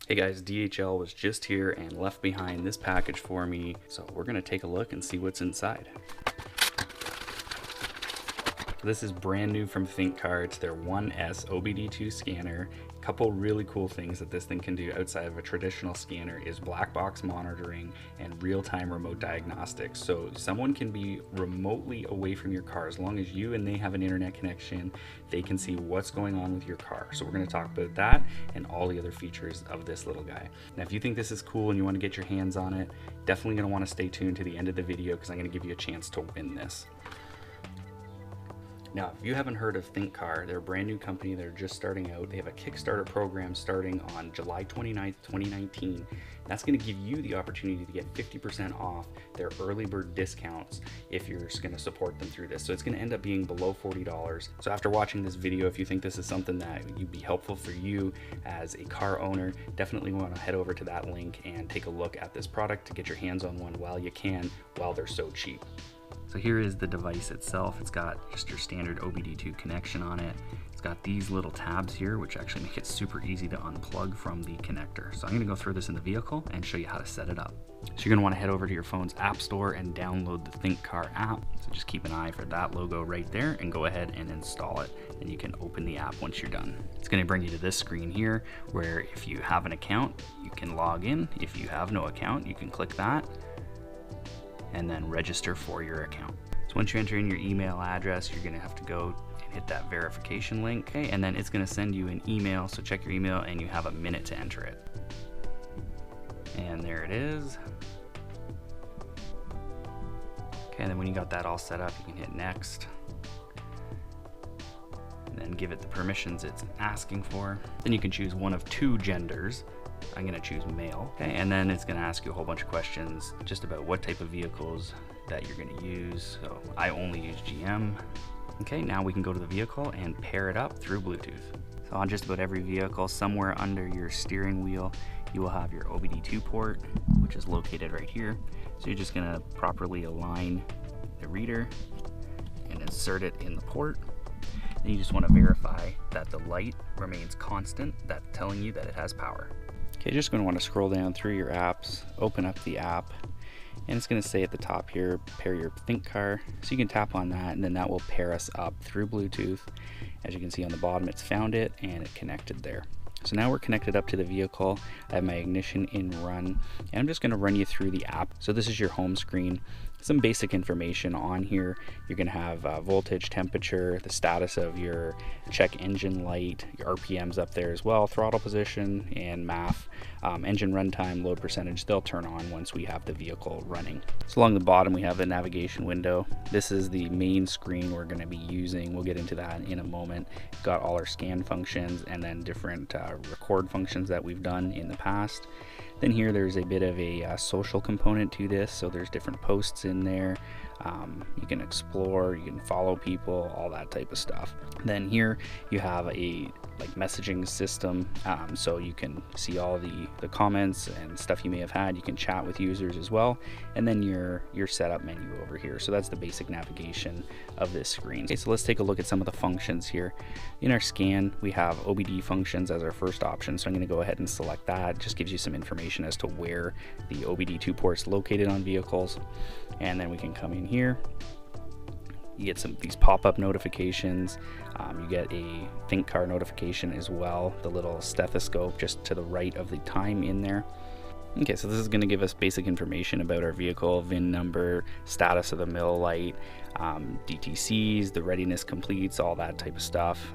Hey guys, DHL was just here and left behind this package for me, so we're gonna take a look and see what's inside. This is brand new from Thinkcar. It's their 1S OBDII scanner. A couple really cool things that this thing can do outside of a traditional scanner is Blackbox monitoring and real-time remote diagnostics. So someone can be remotely away from your car. As long as you and they have an internet connection, they can see what's going on with your car. So we're going to talk about that and all the other features of this little guy. Now, if you think this is cool and you want to get your hands on it, definitely going to want to stay tuned to the end of the video because I'm going to give you a chance to win this. Now, if you haven't heard of Thinkcar, they're a brand new company. They're just starting out. They have a Kickstarter program starting on July 29th, 2019. That's going to give you the opportunity to get 50% off their early bird discounts if you're just going to support them through this. So it's going to end up being below $40. So after watching this video, if you think this is something that would be helpful for you as a car owner, definitely want to head over to that link and take a look at this product to get your hands on one while you can, while they're so cheap. So here is the device itself. It's got just your standard OBDII connection on it. It's got these little tabs here, which actually make it super easy to unplug from the connector. So I'm gonna go through this in the vehicle and show you how to set it up. So you're gonna wanna head over to your phone's app store and download the Thinkcar app. So just keep an eye for that logo right there and go ahead and install it. And you can open the app once you're done. It's gonna bring you to this screen here, where if you have an account, you can log in. If you have no account, you can click that and then register for your account. So once you enter in your email address, you're gonna have to go and hit that verification link, okay? And then it's gonna send you an email, so check your email and you have a minute to enter it. And there it is. Okay, and then when you got that all set up, you can hit next. And then give it the permissions it's asking for. Then you can choose one of two genders. I'm gonna choose male, okay, and then it's gonna ask you a whole bunch of questions just about what type of vehicles that you're gonna use. So I only use GM. Okay, now we can go to the vehicle and pair it up through Bluetooth. So on just about every vehicle, somewhere under your steering wheel, you will have your OBDII port, which is located right here. So you're just gonna properly align the reader and insert it in the port. Then you just wanna verify that the light remains constant, that's telling you that it has power. Okay, you're just going to want to scroll down through your apps, open up the app, and it's going to say at the top here, pair your Thinkcar. So you can tap on that, and then that will pair us up through Bluetooth. As you can see on the bottom, it's found it, and it connected there. So now we're connected up to the vehicle. I have my ignition in run, and I'm just going to run you through the app. So this is your home screen. Some basic information on here. You're going to have voltage, temperature, the status of your check engine light, your RPMs up there as well, throttle position, and MAF. Engine runtime, load percentage, they'll turn on once we have the vehicle running. So along the bottom we have the navigation window. This is the main screen we're going to be using. We'll get into that in a moment. Got all our scan functions and then different record functions that we've done in the past. Then here there's a bit of a social component to this, so there's different posts in there. You can explore, you can follow people, all that type of stuff. Then here you have a messaging system, so you can see all the comments and stuff you may have had. You can chat with users as well, and then your setup menu over here. So that's the basic navigation of this screen. Okay, so let's take a look at some of the functions here. In our scan, we have OBD functions as our first option, so I'm going to go ahead and select that. It just gives you some information as to where the OBDII port is located on vehicles. And then we can come in here. You get these pop-up notifications. You get a Thinkcar notification as well, the little stethoscope just to the right of the time in there. Okay, so this is going to give us basic information about our vehicle, VIN number, status of the mill light, DTCs, the readiness completes, all that type of stuff.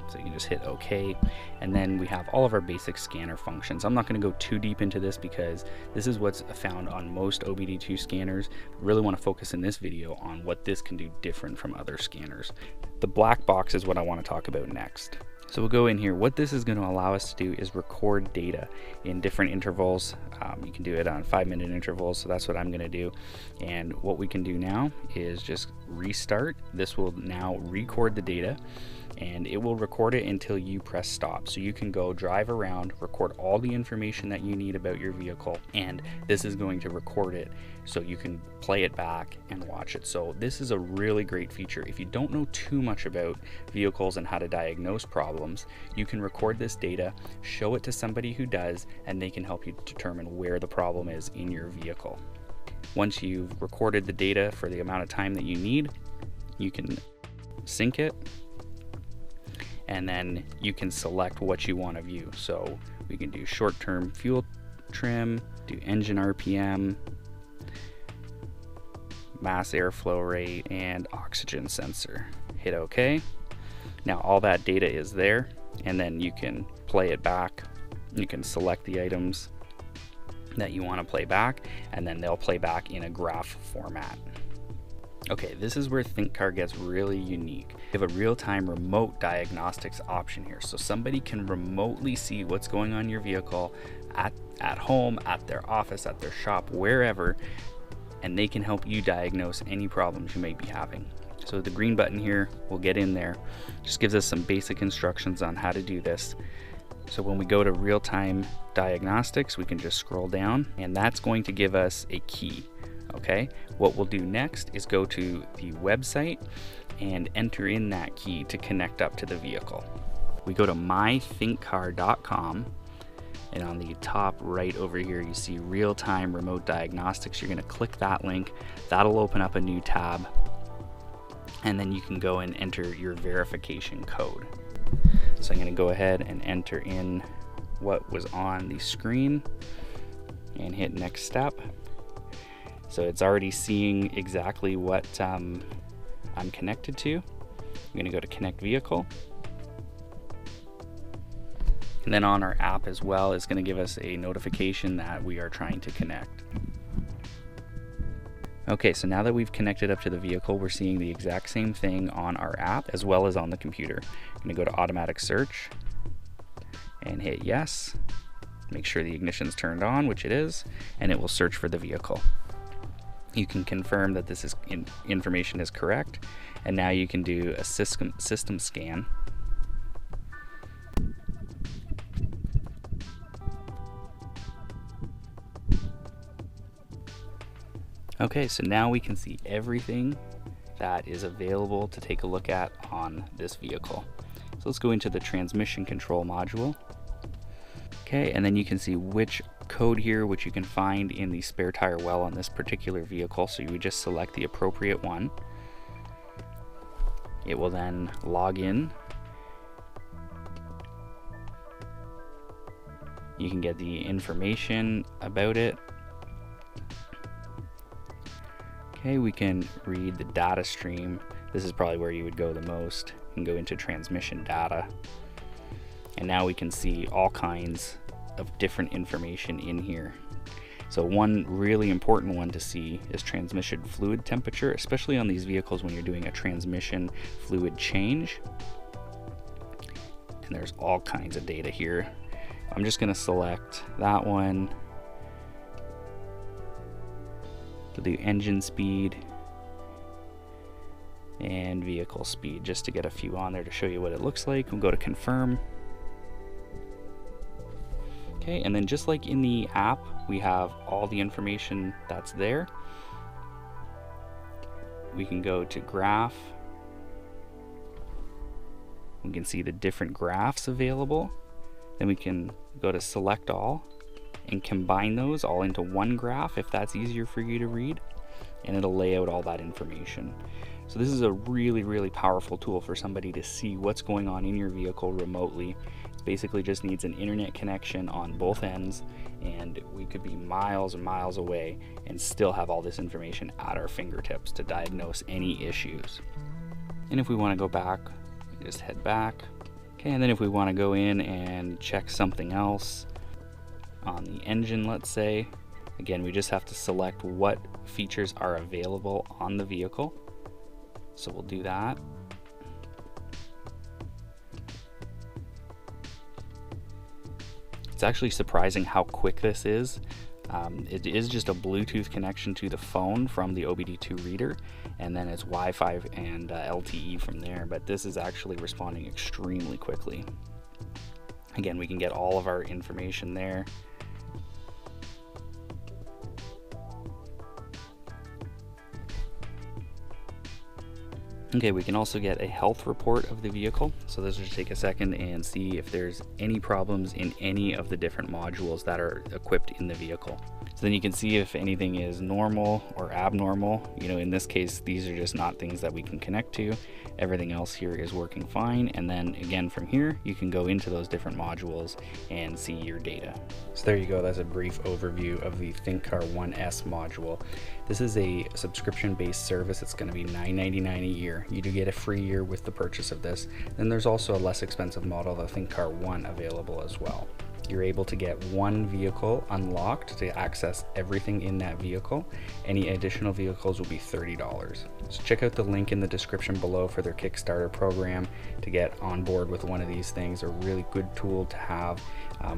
So you can just hit OK, and then we have all of our basic scanner functions. I'm not going to go too deep into this because this is what's found on most OBDII scanners. I really want to focus in this video on what this can do different from other scanners. The black box is what I want to talk about next. So we'll go in here. What this is going to allow us to do is record data in different intervals. You can do it on 5-minute intervals, so that's what I'm going to do. And what we can do now is just restart. This will now record the data, and it will record it until you press stop. So you can go drive around, record all the information that you need about your vehicle, and this is going to record it so you can play it back and watch it. So this is a really great feature. If you don't know too much about vehicles and how to diagnose problems, you can record this data, show it to somebody who does, and they can help you determine where the problem is in your vehicle. Once you've recorded the data for the amount of time that you need, you can sync it, and then you can select what you want to view. So we can do short-term fuel trim, do engine RPM, mass airflow rate, and oxygen sensor. Hit OK. Now all that data is there, and then you can play it back. You can select the items that you want to play back, and then they'll play back in a graph format. Okay, this is where Thinkcar gets really unique. We have a real-time remote diagnostics option here, so somebody can remotely see what's going on in your vehicle at home, at their office, at their shop, wherever, and they can help you diagnose any problems you may be having. So the green button here will get in there, just gives us some basic instructions on how to do this. So when we go to real-time diagnostics, we can just scroll down, and that's going to give us a key. Okay, what we'll do next is go to the website and enter in that key to connect up to the vehicle. We go to mythinkcar.com, and on the top right over here you see real-time remote diagnostics. You're going to click that link. That'll open up a new tab, and then you can go and enter your verification code. So I'm going to go ahead and enter in what was on the screen and hit next step. So it's already seeing exactly what I'm connected to. I'm going to go to connect vehicle. And then on our app as well, it's going to give us a notification that we are trying to connect. Okay, so now that we've connected up to the vehicle, we're seeing the exact same thing on our app as well as on the computer. I'm going to go to automatic search and hit yes. Make sure the ignition's turned on, which it is, and it will search for the vehicle. You can confirm that this information is correct, and now you can do a system scan. Okay, so now we can see everything that is available to take a look at on this vehicle. So let's go into the transmission control module. Okay, and then you can see which code here, which you can find in the spare tire well on this particular vehicle. So you would just select the appropriate one. It will then log in. You can get the information about it. Okay, we can read the data stream. This is probably where you would go the most. You can go into transmission data. And now we can see all kinds of different information in here. So one really important one to see is transmission fluid temperature, especially on these vehicles when you're doing a transmission fluid change. And there's all kinds of data here. I'm just going to select that one. We'll do engine speed and vehicle speed just to get a few on there to show you what it looks like. We'll go to confirm. Okay, and then just like in the app, we have all the information that's there. We can go to graph. We can see the different graphs available. Then we can go to select all and combine those all into one graph if that's easier for you to read, and it'll lay out all that information. So this is a really, really powerful tool for somebody to see what's going on in your vehicle remotely. It basically just needs an internet connection on both ends, and we could be miles and miles away and still have all this information at our fingertips to diagnose any issues. And if we want to go back, we just head back. Okay, and then if we want to go in and check something else on the engine, let's say, again, we just have to select what features are available on the vehicle. So we'll do that. It's actually surprising how quick this is. It is just a Bluetooth connection to the phone from the OBDII reader, and then it's Wi-Fi and LTE from there, but this is actually responding extremely quickly. Again, we can get all of our information there. Okay, we can also get a health report of the vehicle. So this will just take a second and see if there's any problems in any of the different modules that are equipped in the vehicle. So then you can see if anything is normal or abnormal. You know, in this case, these are just not things that we can connect to. Everything else here is working fine. And then again, from here, you can go into those different modules and see your data. So there you go. That's a brief overview of the Thinkcar 1S module. This is a subscription-based service. It's going to be $9.99 a year. You do get a free year with the purchase of this. Then there's also a less expensive model, the Thinkcar 1, available as well. You're able to get one vehicle unlocked to access everything in that vehicle. Any additional vehicles will be $30. So check out the link in the description below for their Kickstarter program to get on board with one of these things. A really good tool to have,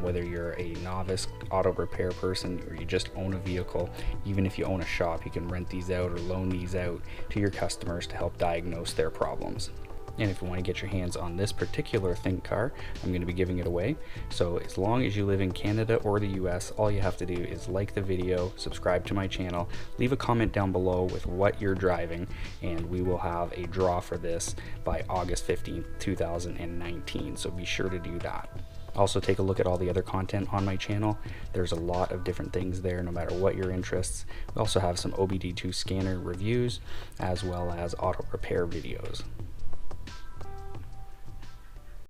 whether you're a novice auto repair person or you just own a vehicle. Even if you own a shop, you can rent these out or loan these out to your customers to help diagnose their problems. And if you want to get your hands on this particular Thinkcar, I'm going to be giving it away. So as long as you live in Canada or the US, all you have to do is like the video, subscribe to my channel, leave a comment down below with what you're driving, and we will have a draw for this by August 15th, 2019. So be sure to do that. Also take a look at all the other content on my channel. There's a lot of different things there, no matter what your interests. We also have some OBDII scanner reviews as well as auto repair videos.